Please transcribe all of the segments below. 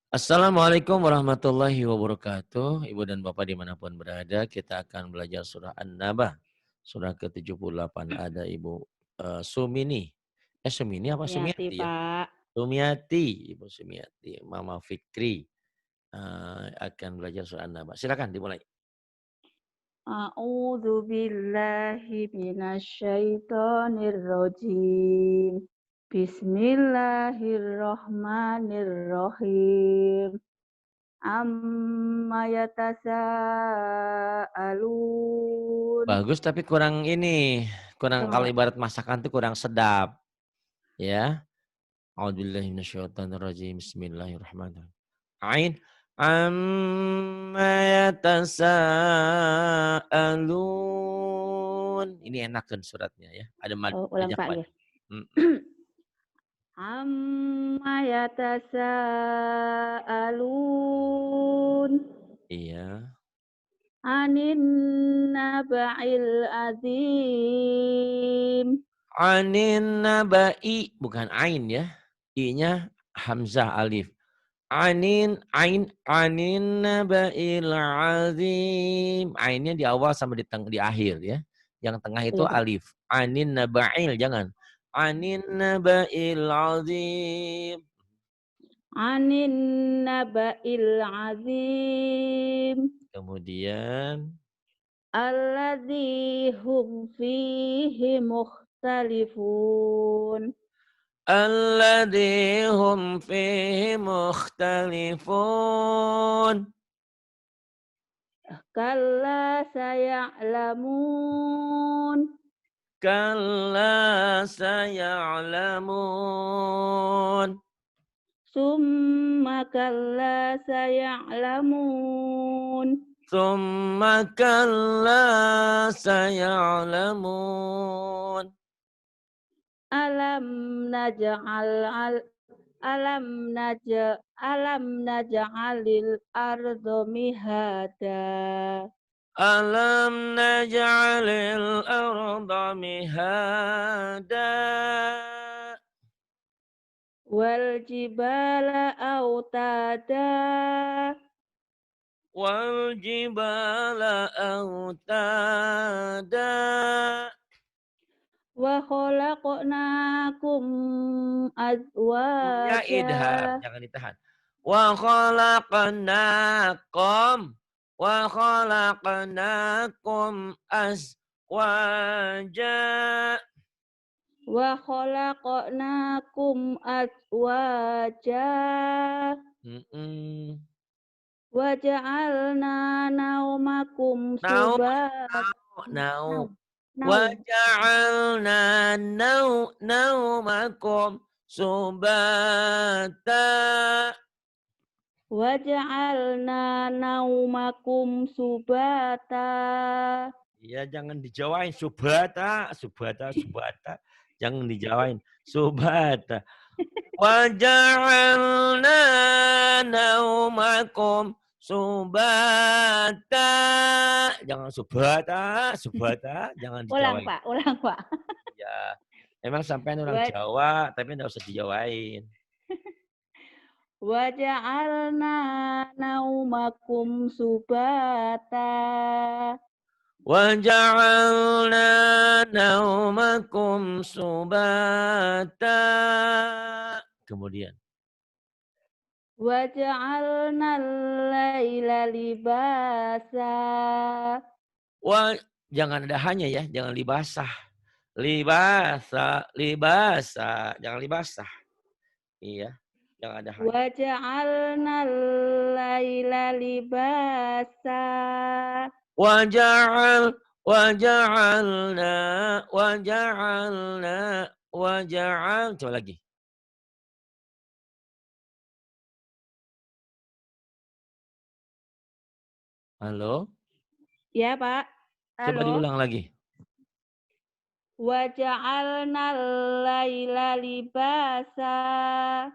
Assalamualaikum warahmatullahi wabarakatuh. Ibu dan Bapak dimanapun berada, kita akan belajar surah An-Naba. Surah ke-78 ada Ibu Sumini. Sumini apa Sumiati, Sumiati ya? Pak. Sumiati, Ibu Sumiati. Mama Fikri akan belajar surah An-Naba. Silakan dimulai. A'udzu billahi minasyaitonir rajim. Bismillahirrahmanirrahim. Amma yatasaalun. Bagus tapi kurang ini, kurang Kurang kalau apa? ibarat masakan tuh kurang sedap, ya. A'udzubillahi minasyaitonirrajim. Bismillahirrahmanirrahim. Ain amma yatasaalun. Ini enak kan suratnya ya. Ada Oh, ulang banyak Pak mad. nggih. Mhm. Amma yatasaalun. Iya. Anin naba'il azim. Anin nabai bukan ain ya. I-nya hamzah alif. Anin nabail azim. Ainnya di awal sama di akhir ya. Yang tengah itu Iya, Pak. alif. Anin nabail jangan. Anin nabail azim. Anin naba'il azim. Kemudian Alladzi hum fihi mukhtalifun. alladzi hum fihi mukhtalifun. Kalla saya'lamun. Kalla saya'lamun. Summa kalla saya'lamun. Tsumma kalla saya'lamun. Alam naj'al al alam naj'alil arda mihada. Alam naj'alil arda mihada. Wal jibala autada. Wal jibala autada. Wa khalaqnakum Kumnya azwaja. idhar, jangan ditahan. Wa khalaqnakum. Wa khalaqnakum azwaja. Wa khalaqnakum azwaja. Mm-mm. Wa ja'alna naumakum Nau, subata. nau. Naum. Wa Naum. ja'alna naumakum subata. Wa ja'alna naumakum subata. Ya jangan dijawain subata, subata, subata. Jangan dijawain subata. Wa ja'alna naumakum subata. Jangan subata, subata, jangan Ulang, dijawain. Pak. Ulang, Pak. Ya, emang sampean orang Wa Jawa, tapi enggak usah dijawain. wa ja'alna naumakum subata. Wa ja'alna naumakum subata. Kemudian, Wa ja'alna al-laila libasa. wah jangan ada hanya ya, jangan libasah. Libasa, libasa, jangan libasah. Iya, jangan ada hanya. Wa ja'alna al-laila libasa. Waja'al, waja'alna, waja'alna, waja'al. Coba lagi. Halo, Ya, Pak. coba Halo. diulang lagi. Wa ja'alna al-laila libasa.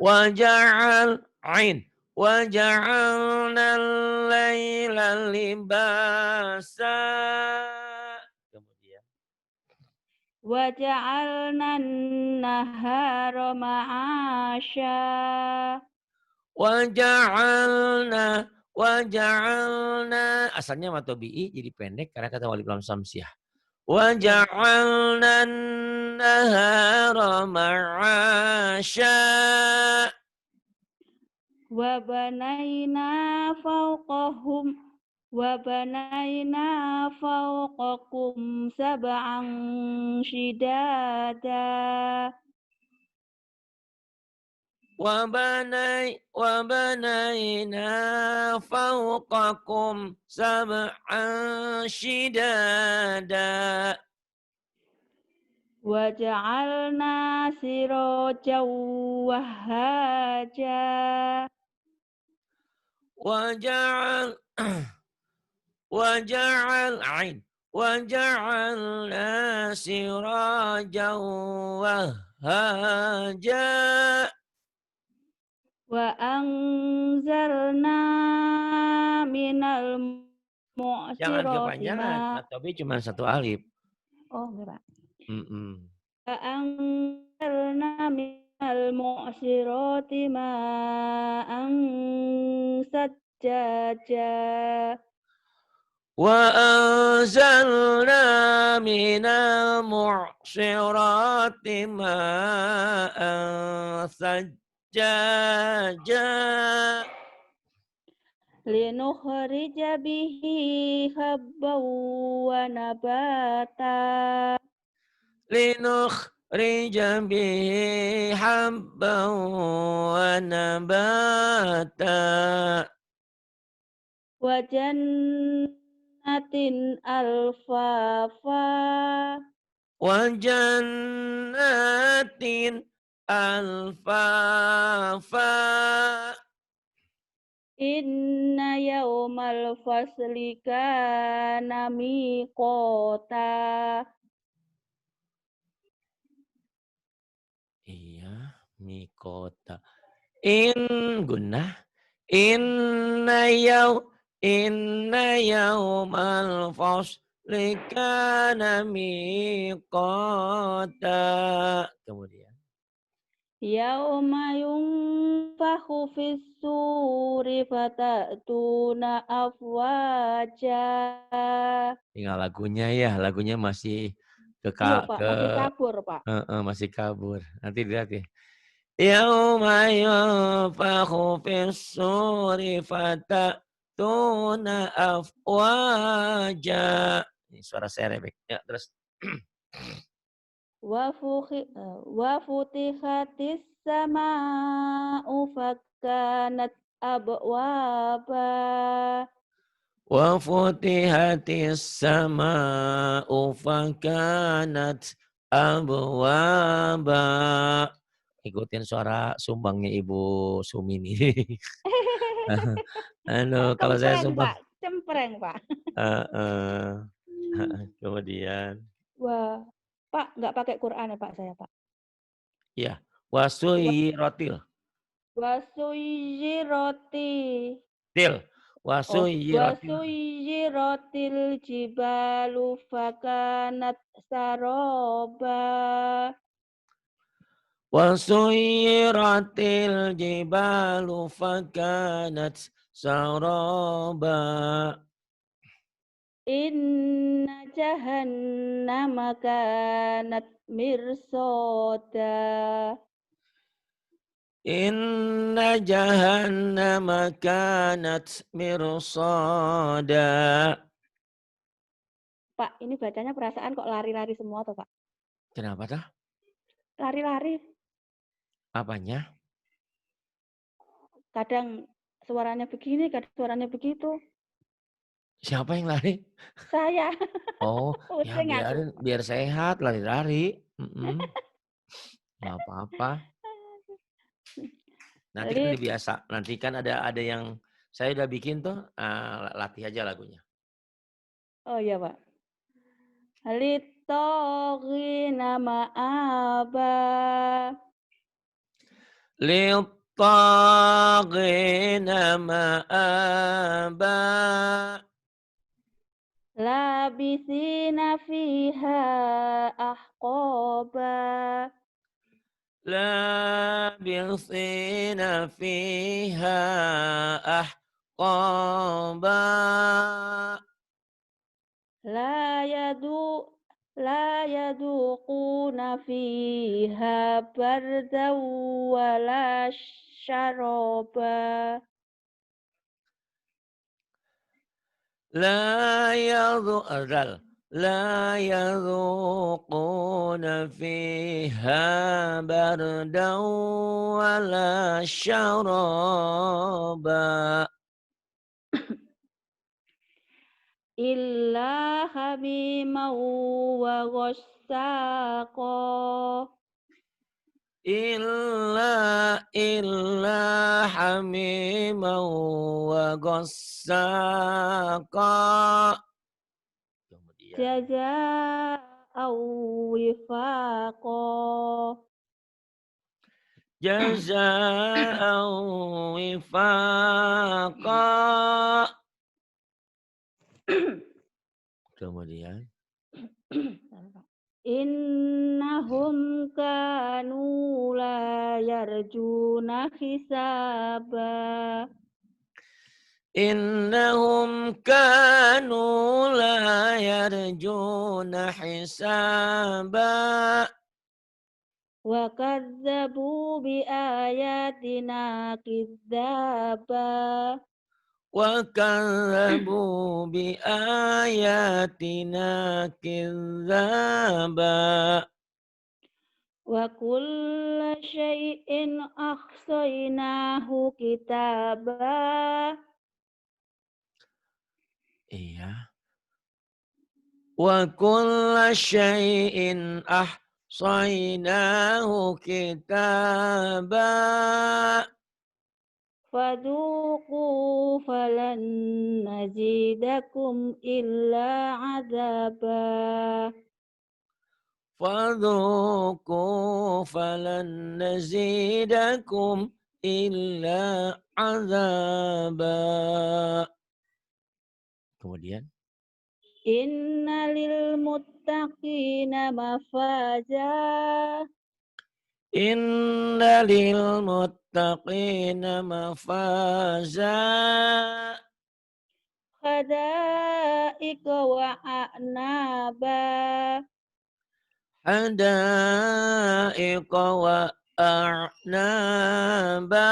Waja'al, ain. Waja'alna al-laila libasa. Kemudian. Wa ja'alna an-nahara ma'asya. Waja'alna asalnya matobi'i jadi pendek karena kata walif lam samsiah. Ya. Waja'alna nahara ma'asya. Wa banaina fawqahum wa banaina fawqakum sab'an shidada. Wabanaina fawqakum sab'an shidada. Wa ja'alna sirajan wahhaja. Waja'al waja'al ain waja'alna sirajan wahhaja. Wa anzalna minal Jangan mu'sirati kepanjangan, tapi cuma satu alif. oh enggak Pak. Mm-mm. Wa anzalna minal mu'sirati ma'an sajjaja. Wa anzalna minal mu'sirati ma'an sajjaja. Linukhrija bihi habban wa nabata. Linukhrija bihi habban wa nabata. Wa jannatin alfafa. Wa jannatin alfafa. Inna yawmal fasli kana miqata. Iya, mikota. In gunnah. Inna yaumal fasli kana miqata. Kemudian. Yauma yunfakhu fis suri fatatuna afwaja. Tinggal lagunya ya, lagunya masih ke Iya ka- Pak, ke masih kabur Pak. masih kabur. Nanti dilihat ya. Yauma yunfakhu fis suri fatatuna afwaja. Ini suara serebek. Ya, terus. Wa futihatis sama'u fakanat abwaba. Wa futihatis sama'u fakanat abwaba. Ikutin suara sumbangnya Ibu Sumini. Kalau saya Cempreng sumbang. Pak, cempreng Pak. Heeh. Kemudian. Wah, Pak nggak pakai Quran ya Pak saya Pak. Ya. Wasui rotil. Wasuyiroti. Til. Oh, Wasui rotil. wasuyiratil jibalu fakanat saroba. Wasuyiratil jibalu fakanat saraba. Inna jahannama kanat mirsoda. Inna jahannama kanat mirsada. Pak, ini bacanya perasaan kok lari-lari semua tuh Pak. Kenapa tah? Lari-lari. Apanya? Kadang suaranya begini, kadang suaranya begitu. Siapa yang lari? Saya Oh, ya pusing aku. biarin, biar sehat lari-lari. Nggak apa-apa. Nanti kan Lit, biasa. Nanti kan ada yang saya udah bikin tuh. Latih aja lagunya. oh iya Pak. Litoghina ma'aba. Littagina ma'aba. Labisina fiha ahqaba. لابثين فيها أحقابا لا يذو لا يذوقون فيها بردا ولا شرابا لا يذوقون فيها بردا ولا شرابا إلا حميما وغساقا إلا حميما وغساقا. Kemudian جزاء وفاقا جزاء وفاقا. Kemudian Innahum kanu la yarjuna hisaba. إنهم كانوا لا يرجون حسابا Wa kadzabu bi ayatina kidzaba. وكذبوا بآياتنا كذابا. Wa kulla syai'in ahsaynahu kitaba. Iya. وكل شيء أحصيناه كتابا. Fadhuqu falan nazidakum illa azaba. فذوقوا فلن نزيدكم إلا عذابا. Kemudian Inna lil muttaqina mafaza. Inna lil muttaqina mafaza Hadaika wa a'naba. hadaiqa wa a'naba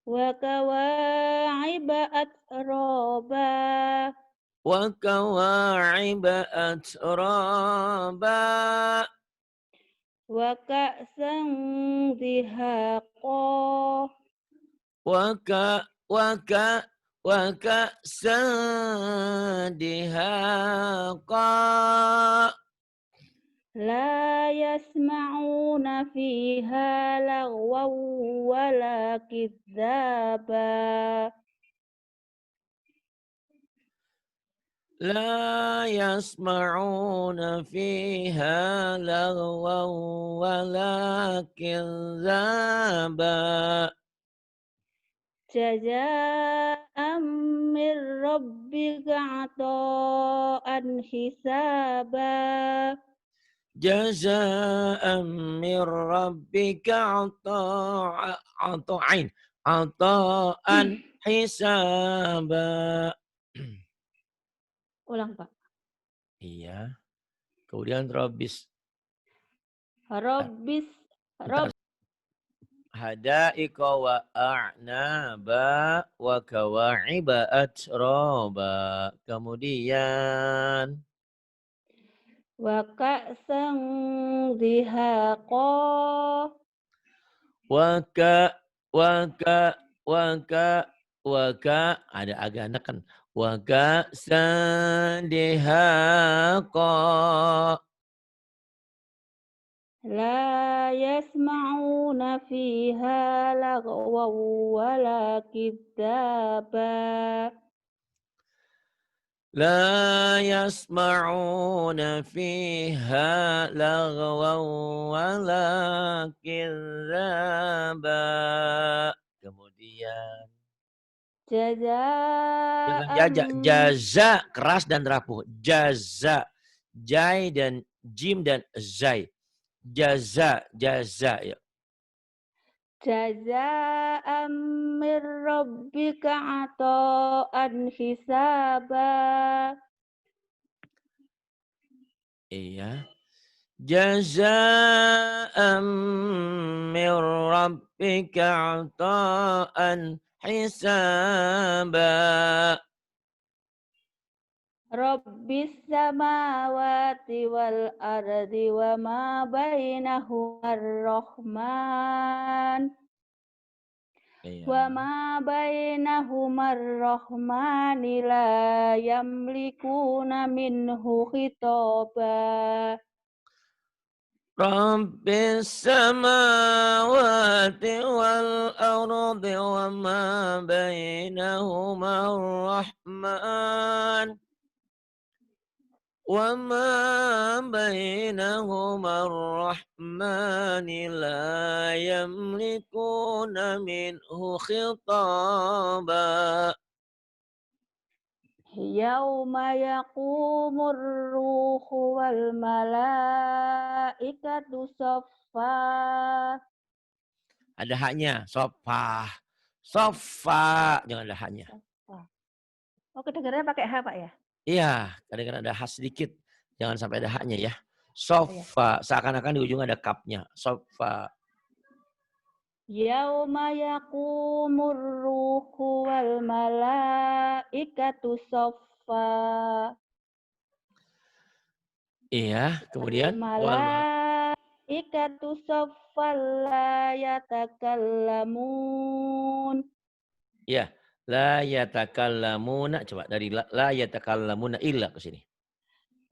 Wa kawa'iba atroba. wa kawa'iba atraba Wa ka'san dihaqa. Waka waka waka sadihaqa. La yasma'una fiha lagwaw wala kidzaba. La yasma'una fiha lagwan wala kidzaba. Jazaa'an min rabbika ata'an hisaba. Jaza'an min rabbika ata'an hisaba. Ulang, Pak. Iya. Kemudian Rabbis. Rabbis Bentar. Rabb Hadaiqa wa a'naba wa kawa'iba atraba. Kemudian wa ka'san dihaqa. waka waka waka waka ada agak neken waka sandihaqa. La yasma'una fiha lagwaw wala kidzaba. La yasma'una fiha lagwan wala kidzaba. Kemudian jangan Jazaa'an jaja, jaza keras dan rapuh. Jaza, jai dan jim dan zai. Jaza, jaza ya. Jazaa'an min rabbika 'ata'an hisaba. Iya. Jazaa'an min rabbika 'ata'an hisaba. Rabbis samawati wal ardi wa ma bainahumar rahman. Wa Iya. ma bainahumar rahmani la yamlikuna minhu khitaba. Rabbis samawati wal ardi wa ma bainahuma ar-rahman. Wa ma bainahuma ar-rahman la yamlikuna minhu khitaba. Yauma yaqumur ruhu wal malaikatu saffa. Ada haknya, sofa. Sofa, jangan ada haknya. Saffa. Oh, kedengarannya pakai H, Pak ya? Iya, kadang-kadang ada hak sedikit. Jangan sampai ada haknya ya. Oh ya. Sofa, seakan-akan di ujung ada kapnya. Sofa. Yauma yaqumur ruhu wal malaikatu saffa. Iya, Wal kemudian malaikatu saffan la yatakallamun. iya, la yatakallamuna, coba dari la yatakallamuna illa ke sini.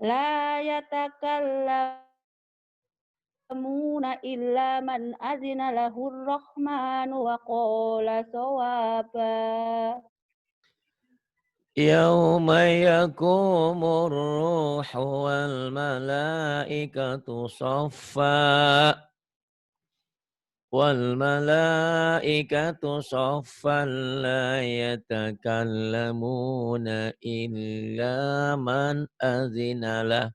La yatakallamuna illa man azina lahur rahmanu wa qala sawaba. Yauma yakumur ruhu wal malaikatu saffa. Wal malaikatu saffan la yatakallamuna illa man azina lah.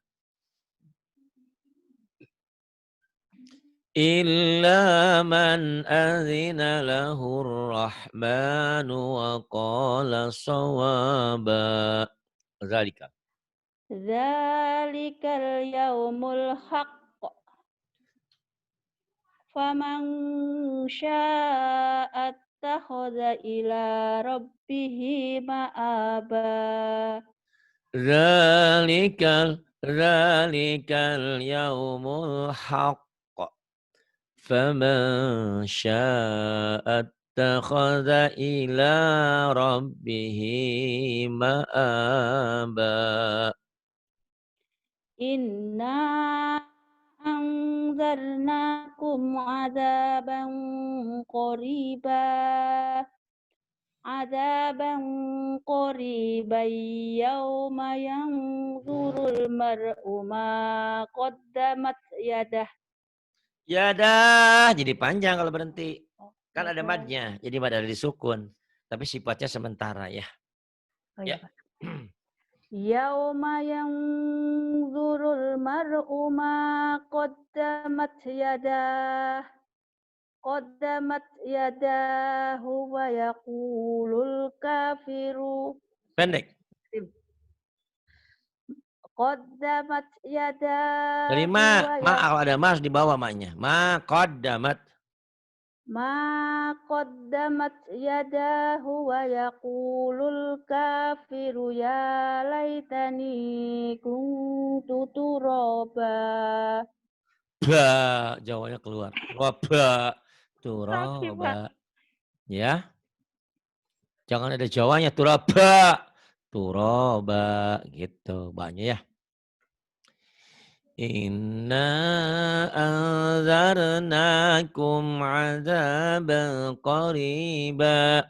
Illa man azina lahur rahmanu wa qala sawaba. Zalika. Zalikal yaumul haqq. Faman syaa'a attakhadha ila rabbihi ma'aba. Zalikal yaumul haqq. Faman syaa'a attakhadha ila rabbihi ma'aba. Inna anzarnakum adaban qariba. Adaban qariban yawma yanzurul mar'u ma qaddamat yadah. Ya dah, jadi panjang kalau berhenti. Oh, Kan ada yadah. madnya, jadi mad ada disukun. Tapi sifatnya sementara ya. Oh Ya. ya, Pak. Yauma yanzurul mar'u ma qaddamat yadah. Qaddamat yadahu wa yaqulul kafiru. Pendek. Qaddamat Dari yadahu wa kalau ada ma harus di bawah maknya. Ma qaddamat. ma qaddamat yadahu wa yaqulul kafiru ya laitani kuntu turaba. Ba, Jawanya keluar. Roba. Sakit, Pak. Turoba. Ya. Jangan ada Jawanya. Turaba. Turoba. Gitu. Banyak ya. Inna anzarnakum azaban qariba.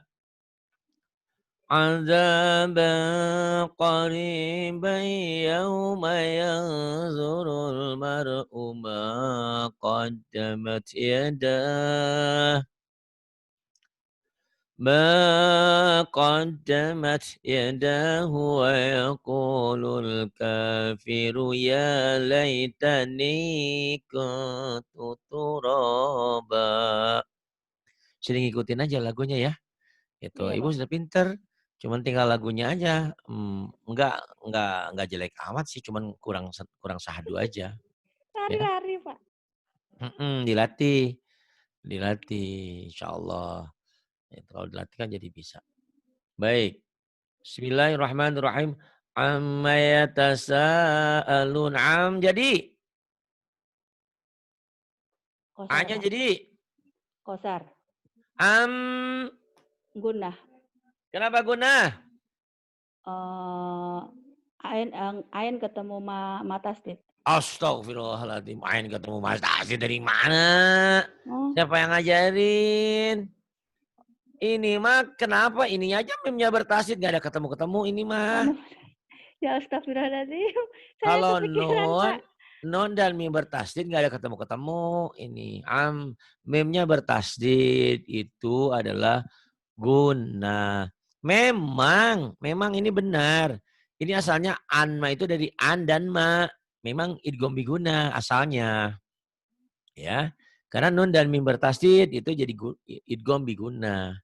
Azaban qariban yawma yanzurul mar'u ma qaddamat yadah. ما qaddamat yadahu wa yaqulul kafiru ya laitani kuntu turaba. Sering ngikutin aja lagunya ya. Itu Iya, Ibu Pak. sudah pinter, cuman tinggal lagunya aja, enggak jelek amat sih, cuman kurang sahdu aja, ya. Lari-lari, Pak. Dilatih dilatih, insyaallah. Itu kalau dilatih kan jadi bisa. Baik, bismillahirrahmanirrahim. Amma yatasaalun jadi Kosar, A-nya Pak. jadi Kosar. am, Gunah. kenapa guna? Eh, ain ketemu matasdid. Astagfirullahaladzim, ain ketemu Mas Tasir dari mana? Oh, Siapa yang ngajarin? Ini mah kenapa ini aja meme-nya bertasid nggak ada ketemu-ketemu ini mah. anu, ya astagfirullahaladzim. Saya Kalau kepikiran, Pak. non dan meme bertasdid nggak ada ketemu-ketemu. Ini meme-nya bertasdid itu adalah guna. Memang ini benar. Ini asalnya anma itu dari an dan ma. Memang idgham biguna asalnya. Ya. Karena nun dan mim bertasdid itu jadi idgham biguna.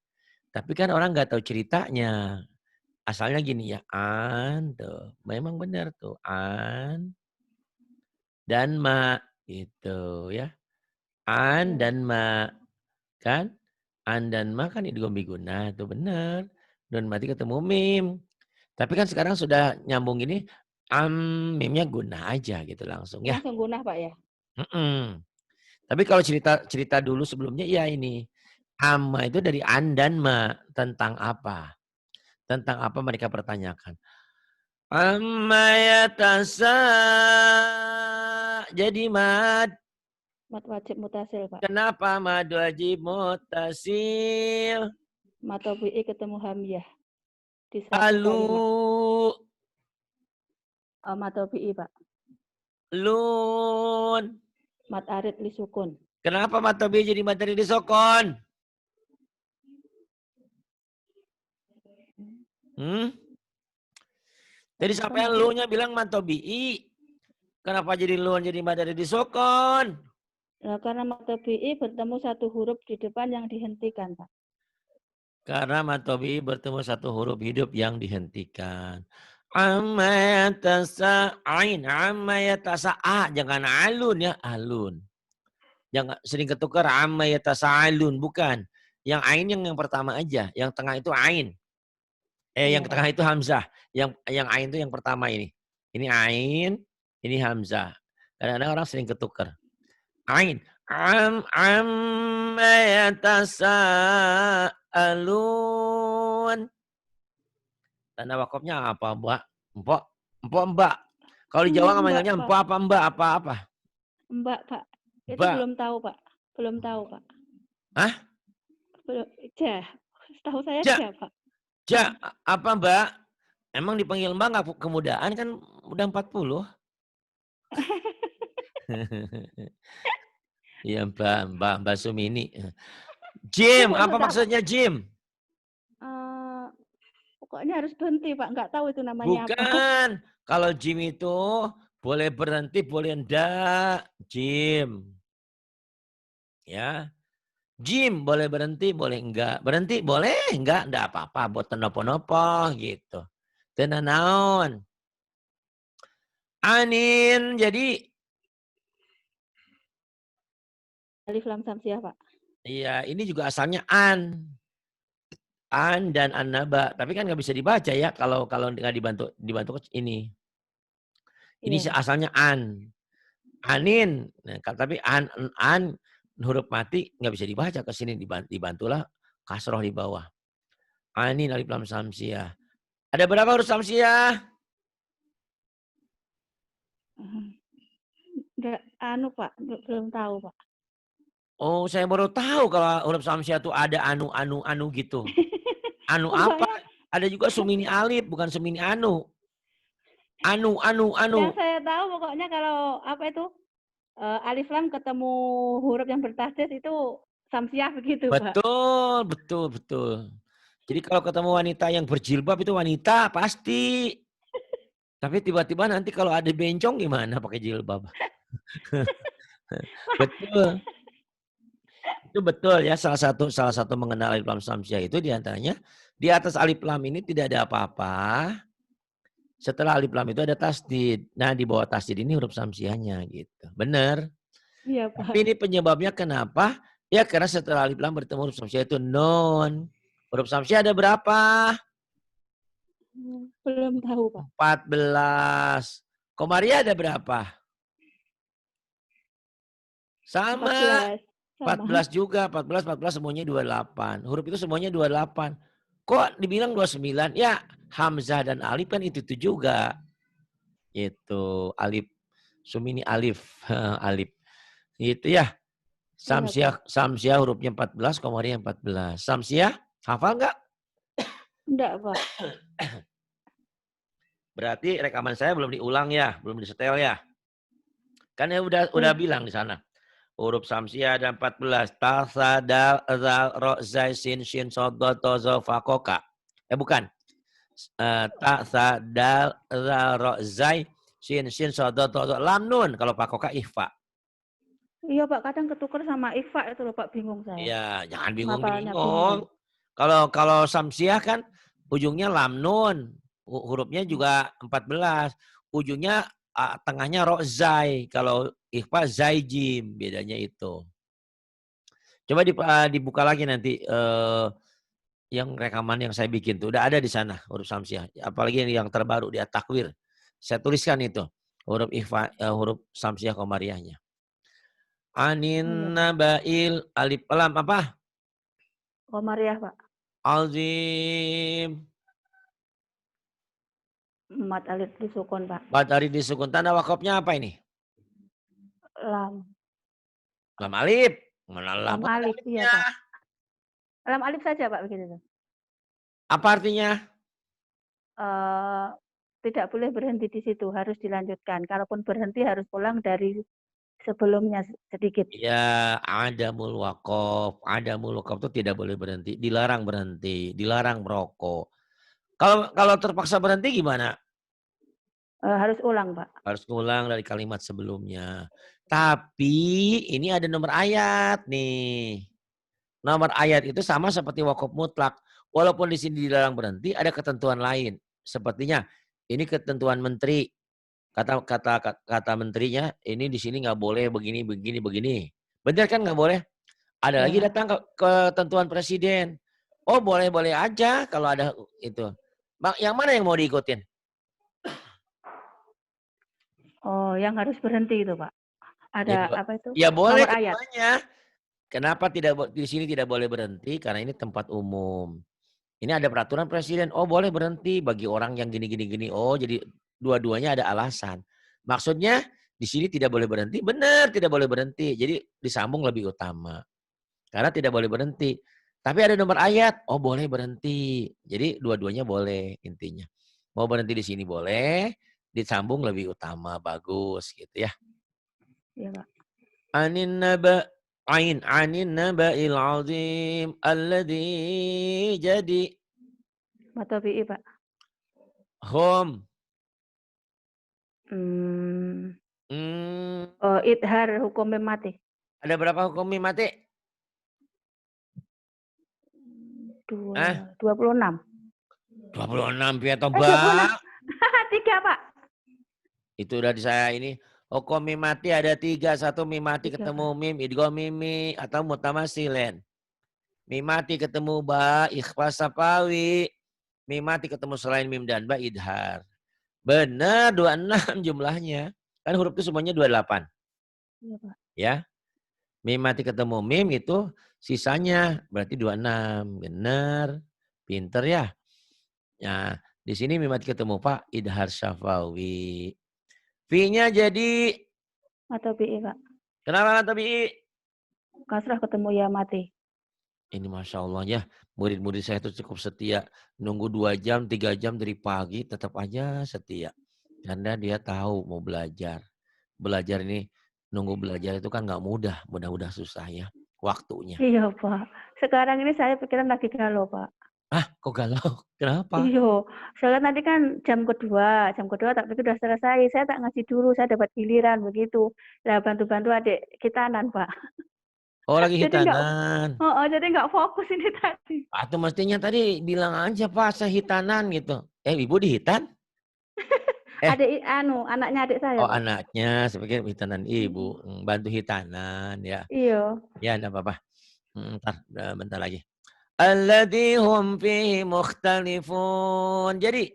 Tapi kan orang nggak tahu ceritanya. Asalnya gini ya, an tuh. Memang benar tuh, an dan ma itu ya. An Iya, Pak. dan ma kan? An dan ma kan idgham biguna, itu benar. Nun mati ketemu mim. Tapi kan sekarang sudah nyambung ini mimnya guna aja gitu langsung ya. Langsung gunah, Pak, ya? Mm-mm. Tapi kalau cerita dulu sebelumnya ya ini. Amma itu dari an dan ma. Tentang apa? Tentang apa mereka pertanyakan. Amma yatasa. Jadi mad. Mat wajib mutasil, Pak. Kenapa mad wajib mutasil? Matobi'i ketemu hamyah di satu Lalu kalimat. Matobi'i, Pak. lun. Mat arid li sukun. Kenapa matobi jadi materi disokon? Hmm? Jadi Barusan sampai tadi, lu nya bilang matobi'i. Kenapa jadi lu jadi materi disokon? karena matobi'i bertemu satu huruf di depan yang dihentikan, Pak. Karena matobi'i bertemu satu huruf hidup yang dihentikan. Amma yatasa'ain. Amma yatasa'a. Jangan alun ya. Alun. Jangan sering ketukar amma yatasa'alun. Bukan. Yang ain yang pertama aja. Yang tengah itu ain. Iya, Yang Pak. tengah itu hamzah. Yang ain itu yang pertama ini. Ini ain, ini hamzah. Kadang-kadang orang sering ketukar. Ain. Amma yatasa'alun. Tanda wakafnya apa, Mbak? Empok? Empok, Mbak. Kalau di Jawa Mbak, manggilnya Pak. empok apa, Mbak? Apa-apa? Mbak, Pak. Itu Mbak. belum tahu, Pak. Belum tahu, Pak. Hah? Belum, jah. Setahu saya Ja. jah, Pak. Ja. Apa, Mbak? Emang dipanggil Mbak nggak kemudaan kan udah 40. Iya, Mbak Sumini. Jim, apa Sudah, Pak. maksudnya Jim? Pokoknya harus berhenti, Pak. Nggak tahu itu namanya apa. Bukan. Kalau Jim itu boleh berhenti, boleh enggak. Jim. Ya. Jim boleh berhenti, boleh enggak. Berhenti boleh, enggak apa-apa. Buat nopo-nopo gitu. Tenanaon. Anin, jadi Alif lam samsiah, Pak. iya ini juga asalnya an. An dan an-naba. Tapi kan nggak bisa dibaca ya kalau nggak dibantu ini. Ini Iya. asalnya an. Anin. Nah, tapi an huruf mati nggak bisa dibaca ke sini dibantulah kasroh di bawah. Anin alif lam samsiah. Ada berapa huruf samsiah? Nggak, Pak. Belum tahu, Pak. Oh, saya baru tahu kalau huruf samsiah itu ada anu gitu. Anu apa? Pokoknya Ada juga sumini alif, bukan sumini anu. Anu. yang saya tahu pokoknya kalau apa itu alif lam ketemu huruf yang bertasdid itu samsiah begitu, Pak. Betul. Jadi kalau ketemu wanita yang berjilbab itu wanita pasti. Tapi tiba-tiba nanti kalau ada bencong gimana pakai jilbab? Betul, itu betul ya salah satu mengenal alif lam samsiah itu di antaranya di atas alif lam ini tidak ada apa-apa, setelah alif lam itu ada tasdid. Nah, di bawah tasdid ini huruf samsiahnya gitu. Bener. Iya, Tapi Pak. ini penyebabnya kenapa? Ya karena setelah alif lam bertemu huruf samsiah itu nun. Huruf samsiah ada berapa? Belum tahu, Pak. 14. Komariah ada berapa? Sama. 14. Sama. 14 juga, 14 semuanya 28. Huruf itu semuanya 28. Kok dibilang 29? Ya, hamzah dan alif kan itu juga. Itu alif. Sumini alif. Alif. Itu ya. Iya, Pak. Samsiah hurufnya 14, komariah 14. Samsiah, hafal nggak? Enggak, Pak. Berarti rekaman saya belum diulang ya, belum disetel ya. Kan ya udah Belum. bilang di sana. Huruf samsiah ada 14. Ta, sa, dal, zal, ro, zai, sin, shin, sod, dot, to, zo, fa, ko, ka. Bukan. Ta, sa, dal, zal, ro, zai, sin, shin, sod, dot, to, zo. Lam, nun. Kalau fa, ko, ka, ihfa. Iya, Pak. Kadang ketukar sama ifa itu loh, Pak. Bingung saya. Ya, jangan Ngapalnya bingung. bingung-bingung. Kalau samsiah kan ujungnya lam, nun. Hurufnya juga 14. Ujungnya tengahnya ro, zai. Kalau ihfa, zai, jim. Bedanya itu. Coba dibuka lagi nanti yang rekaman yang saya bikin tuh udah ada di sana huruf samsiah. Apalagi yang terbaru dia takwir. Saya tuliskan itu huruf huruf samsiah komariahnya. Oh, iya, Anin Pak. nabail alif lam apa? Komariah, Pak. Azim. Mat alif disukun, Pak. Badari disukun. Tanda wakafnya apa ini? Lam. Lam alif. Mana lam? Lam Kan ada alif, iya, alifnya. Pak. Lam alif saja, Pak, begitu tuh. Apa artinya? Eh, tidak boleh berhenti di situ, harus dilanjutkan. Kalaupun berhenti harus pulang dari sebelumnya sedikit. Ya, adamul waqaf. Adamul waqaf itu tidak boleh berhenti. Dilarang berhenti. Dilarang merokok. Kalau terpaksa berhenti gimana? Harus ulang, Pak. Harus ngulang dari kalimat sebelumnya. Tapi ini ada nomor ayat nih. Nomor ayat itu sama seperti wakaf mutlak. Walaupun di sini dilarang berhenti, ada ketentuan lain. Sepertinya ini ketentuan menteri. Kata menterinya, ini di sini nggak boleh begini, begini, begini. Benar kan nggak boleh? Ada lagi Ya. datang ke ketentuan presiden. Oh boleh-boleh aja kalau ada itu. Yang mana yang mau diikutin? Oh, yang harus berhenti itu, Pak. Ya, Ada apa itu? ya boleh Nomor ayat. keduanya. Kenapa di sini tidak boleh berhenti? Karena ini tempat umum. Ini ada peraturan presiden. Oh boleh berhenti bagi orang yang gini. Oh jadi dua-duanya ada alasan. Maksudnya di sini tidak boleh berhenti. Benar tidak boleh berhenti. Jadi disambung lebih utama. Karena tidak boleh berhenti. Tapi ada nomor ayat. Oh boleh berhenti. Jadi dua-duanya boleh intinya. Mau berhenti di sini boleh. Disambung lebih utama. Bagus gitu ya. Iya, Pak. Anin naba anin naba'il azim alladzi jadi Matobi'i, Pak. hum. Hmm. Hmm, Oh, idhar hukum mati. ada berapa hukum mati? Ah, 26. 26 piye to, 26. Bang? 3, Pak. Itu udah di saya ini. Hukum mati ada 3. 1 mati 3, ketemu Pak. mim idgham mimi atau mutamasilen. Mati ketemu ba ikhfa safawi. Mati ketemu selain mim dan ba idhar. Benar 26 jumlahnya. Kan huruf itu semuanya 28. Iya, Pak. Ya. Mati ketemu mim itu sisanya berarti 26. Benar. Pinter ya. Nah, di sini mati ketemu Pak idhar syafawi. Fi-nya jadi Matobi'i, Pak. kenapa tapi Kasrah ketemu ya mati. ini Masya Allah ya. Murid-murid saya itu cukup setia. Nunggu 2 jam, 3 jam dari pagi tetap aja setia. Karena dia tahu mau belajar. Belajar ini, nunggu belajar itu kan nggak mudah. Mudah-mudah susah ya waktunya. Iya, Pak. Sekarang ini saya pikiran lagi galau, Pak. Ah, kok galau? Kenapa? Iya, soalnya tadi kan jam kedua tak pikir udah selesai, saya tak ngasih dulu, saya dapat giliran begitu. Lah bantu-bantu adik khitanan, Pak. Oh, lagi Jadi nggak hitanan. heeh, jadi nggak fokus ini tadi. Atau mestinya tadi bilang aja, Pak, saya hitanan gitu. Ibu dihitan? Eh, Adik anaknya adik saya, oh Pak. anaknya, saya pikir hitanan ibu. Mhm. Bantu hitanan, ya. Iya, Ya, enggak apa-apa. Entar, bentar lagi. Alladzi hum fihi mukhtalifun. Jadi,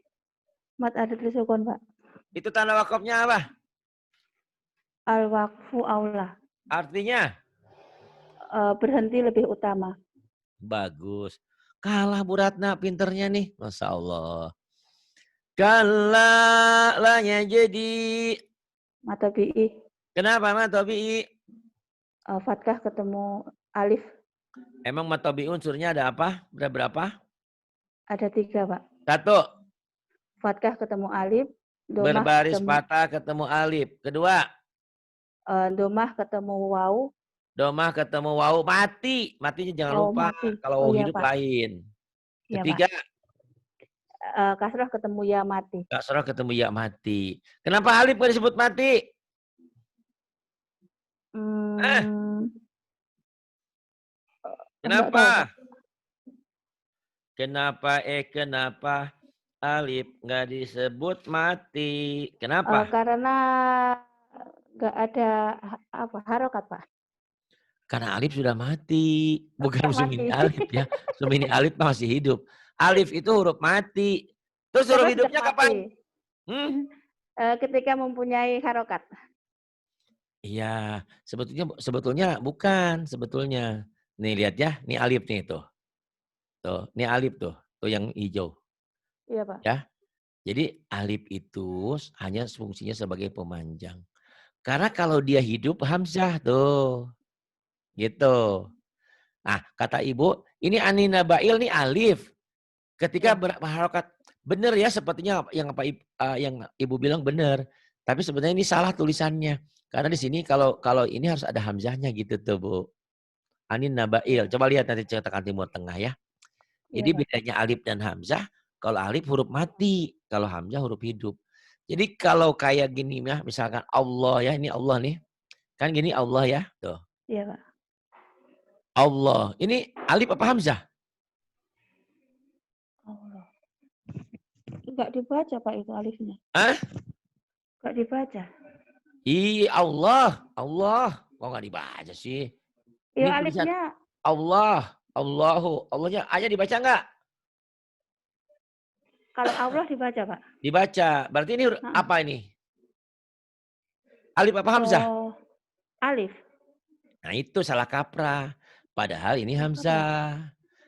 mat adat sukun, Pak. itu tanda wakafnya apa? Al-waqfu aula, Artinya? berhenti lebih utama. Bagus. Kalah Bu Ratna pinternya nih. Masya Allah. Kalla lanya jadi. Mata bi'i, Kenapa Ma Tobi? fathah ketemu alif, Emang Matobi unsurnya ada apa? Berapa? ada 3, Pak. Satu, Fathah ketemu alif, domah berbaris ketemu patah ketemu alif. Kedua, domah ketemu waw, domah ketemu wau mati. Matinya jangan waw lupa. mati. Kalau Oh wau iya, hidup Pak. lain. Iya, Pak. Ketiga, Kasrah ketemu ya mati. kasroh ketemu ya mati. Kenapa alif gak disebut mati? Eh, Mmm, enggak tahu, Pak. kenapa? Kenapa alif nggak disebut mati? Kenapa? Karena nggak ada harokat, Pak. Karena alif sudah mati. Bukan Sudah Sumini mati. alif ya. Sumini alif masih hidup. Alif itu huruf mati. Terus huruf Terus nggak hidupnya mati. kapan? Hmm? Ketika mempunyai harokat. Iya, sebetulnya bukan sebetulnya. Nih lihat ya, nih alif nih tuh. Tuh, nih alif tuh, tuh yang hijau Iya, Pak. ya. Jadi alif itu hanya fungsinya sebagai pemanjang. Karena kalau dia hidup hamzah tuh. Gitu. Nah, kata ibu, ini Anina Bail nih alif. Ketika Iya. berharokat, benar ya sepertinya yang ibu bilang benar. Tapi sebenarnya ini salah tulisannya. Karena di sini kalau ini harus ada hamzahnya gitu tuh Bu. Anin Nabail. Iya. Coba lihat nanti cetakan Timur Tengah ya. Iya, Jadi Pak. bedanya alif dan hamzah. Kalau alif huruf mati. Kalau hamzah huruf hidup. Jadi kalau kayak gini ya, misalkan Allah ya, ini Allah nih. Kan gini Allah ya. Tuh. Iya, Pak. Allah. Ini alif apa hamzah? Allah. Nggak dibaca, Pak, itu alifnya. Hah? Nggak dibaca. Allah. Allah. Kok nggak dibaca sih? Iya, Ini tulisan alifnya Allah. Allahu. Allahnya ayat dibaca nggak? kalau Allah dibaca, Pak. Dibaca. Berarti ini Heeh. apa ini? Alif apa hamzah? Oh, alif. Nah itu salah kaprah. Padahal ini Oh, salah. hamzah.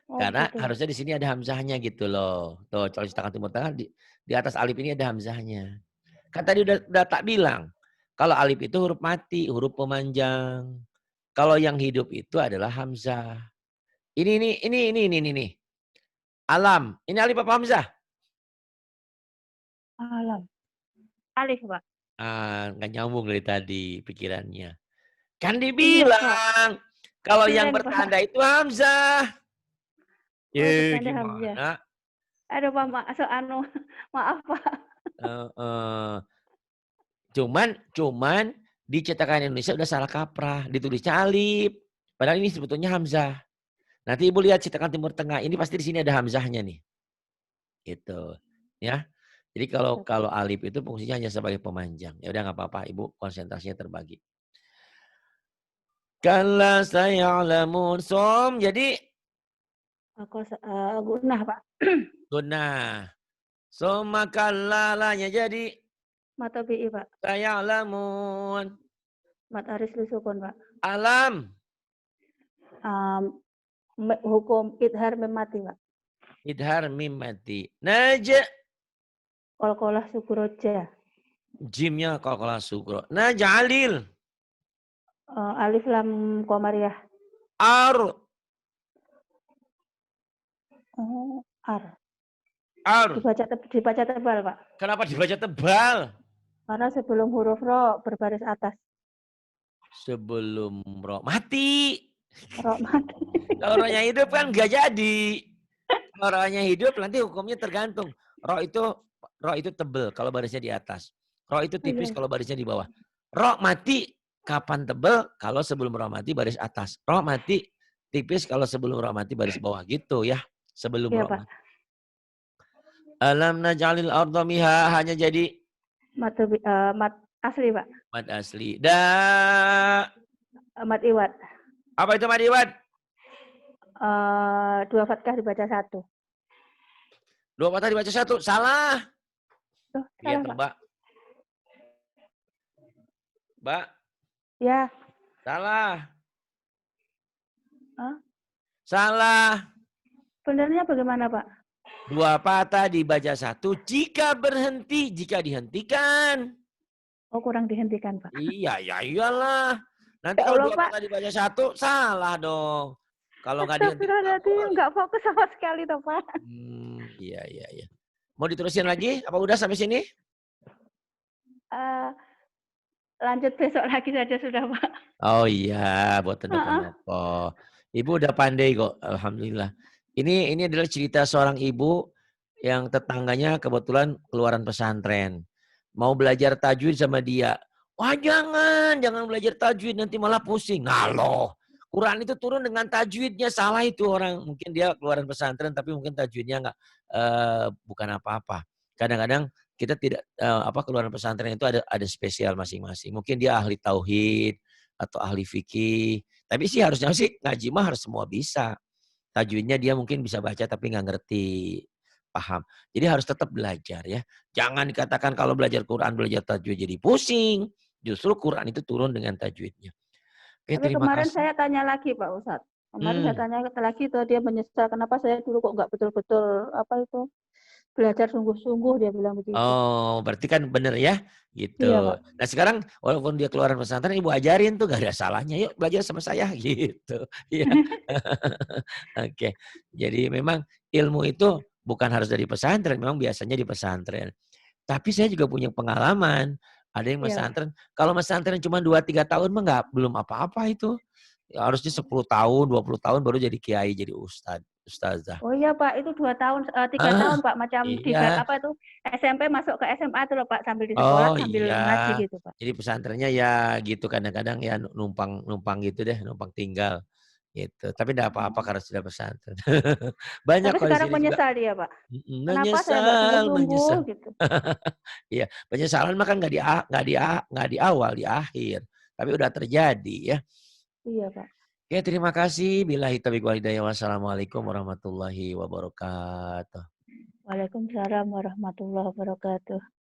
Oh, Karena gitu. harusnya di sini ada hamzahnya gitu loh. Tuh, kalau cetakan Timur Tengah di atas alif ini ada hamzahnya. Kan tadi udah tak bilang. Kalau alif itu huruf mati, huruf pemanjang. Kalau yang hidup itu adalah hamzah. Ini. Alam. Ini alif apa hamzah? Alam. Alif, Pak. Nggak nyambung dari tadi pikirannya. Kan Iya, Pak. dibilang kalau yang Keren, Pak. bertanda itu hamzah. Oh, Ye, bercanda hamzah. gimana? Aduh, Pak, maaf, Pak. Heeh. Cuman di cetakan Indonesia udah salah kaprah, ditulisnya alif. Padahal ini sebetulnya hamzah. Nanti Ibu lihat cetakan Timur Tengah, ini pasti di sini ada hamzahnya nih. Gitu. Ya. Jadi kalau Iya, Pak. kalau alif itu fungsinya hanya sebagai pemanjang. Ya udah nggak apa-apa, Ibu konsentrasinya terbagi. Kalla sayalamun som. Jadi Aku gunnah, Pak. gunnah. Summa kallalanya jadi Mata bi'i, Pak. sayalamun. Mat aris sukun, Pak. Alam. Hukum idhar memati, Pak. Idhar mim mati. Naja. Qalqalah sukroja. Jimnya qalqalah sukro. Najalil. Alif lam qamariyah. Ar. Oh, ar. Ar. Dibaca tebal, Pak. Kenapa dibaca tebal? Karena sebelum huruf ro berbaris atas. Sebelum roh mati. Ro mati. Kalau rohnya hidup kan nggak jadi. Kalau rohnya hidup nanti hukumnya tergantung. Roh itu tebel kalau barisnya di atas. Roh itu Oh tipis iya. kalau barisnya di bawah. Roh mati kapan tebel? Kalau sebelum roh mati baris atas. Roh mati tipis kalau sebelum roh mati baris bawah gitu ya. Sebelum Iya, roh Pak. mati. Alam naj'alil arda miha hanya jadi Mat asli, Pak. mad asli. Mat iwat. Apa itu mad iwad? 2 fathah dibaca 1. Dua patah dibaca satu. Salah. Loh, Lihat salah, tuh, Pak? Mbak. Mbak, Ya. salah. Hah? Salah. Benernya bagaimana, Pak? Dua patah dibaca satu jika berhenti, jika dihentikan. Oh, kurang dihentikan, Pak. Iya, ya iyalah. Nanti Ya kalau Allah, dua Pak. patah dibaca satu, salah dong. Kalau nggak dihentikan nggak Astagfirullahaladzim, boleh. nggak fokus sama sekali toh, Pak. Iya, iya, iya. Mau diterusin lagi? Apa udah sampai sini? Eee, lanjut besok lagi saja sudah, Pak. Oh iya, buat Heeh. pendopo-pendopo. Ibu udah pandai kok, alhamdulillah. Ini adalah cerita seorang ibu yang tetangganya kebetulan keluaran pesantren. Mau belajar tajwid sama dia. Wah jangan belajar tajwid nanti malah pusing. Nah loh, Quran itu turun dengan tajwidnya, salah itu orang. Mungkin dia keluaran pesantren tapi mungkin tajwidnya nggak bukan apa-apa. Kadang-kadang kita tidak keluaran pesantren itu ada spesial masing-masing. Mungkin dia ahli tauhid atau ahli fikih. Tapi sih harusnya sih ngaji mah harus semua bisa. Tajwidnya dia mungkin bisa baca tapi nggak ngerti, paham. Jadi harus tetap belajar ya. Jangan dikatakan kalau belajar Quran, belajar tajwid jadi pusing. Justru Quran itu turun dengan tajwidnya. Oke, Tapi terima kemarin kasih. saya tanya lagi Pak Ustadz. Kemarin saya Hmm. tanya lagi tuh dia menyesal kenapa saya dulu kok nggak betul-betul apa itu belajar sungguh-sungguh dia bilang begitu. Oh, berarti kan bener ya, Iya gitu. Pak. Nah sekarang walaupun dia keluaran pesantren, ibu ajarin tuh gak ada salahnya. Yuk belajar sama saya gitu. Iya. Oke. Jadi memang ilmu itu bukan harus dari pesantren, memang biasanya di pesantren. Tapi saya juga punya pengalaman. Ada yang Iya Pak. pesantren, kalau pesantren cuma 2 3 tahun mah nggak belum apa-apa itu. Ya, harusnya 10 tahun, 20 tahun baru jadi kiai, jadi ustazah. Oh iya Pak, itu 2 tahun, 3 Ah, tahun Pak, macam di iya. apa itu, SMP masuk ke SMA tuh loh Pak, sambil di sekolah Oh sambil iya. ngaji gitu Pak. Jadi pesantrennya ya gitu kadang-kadang ya numpang numpang gitu deh, numpang tinggal gitu. Tapi enggak apa-apa Oh. karena sudah pesantren. Banyak Tapi kok di sekarang sini juga. menyesal dia Pak. Kenapa saya nggak Menyesal, sungguh-sungguh menyesal. gitu. Iya, penyesalan mah kan nggak di awal, di akhir. Tapi udah terjadi ya. Iya Pak. Oke, terima kasih. Billahi taufiq wal hidayah. Wassalamualaikum warahmatullahi wabarakatuh. Waalaikumsalam warahmatullahi wabarakatuh.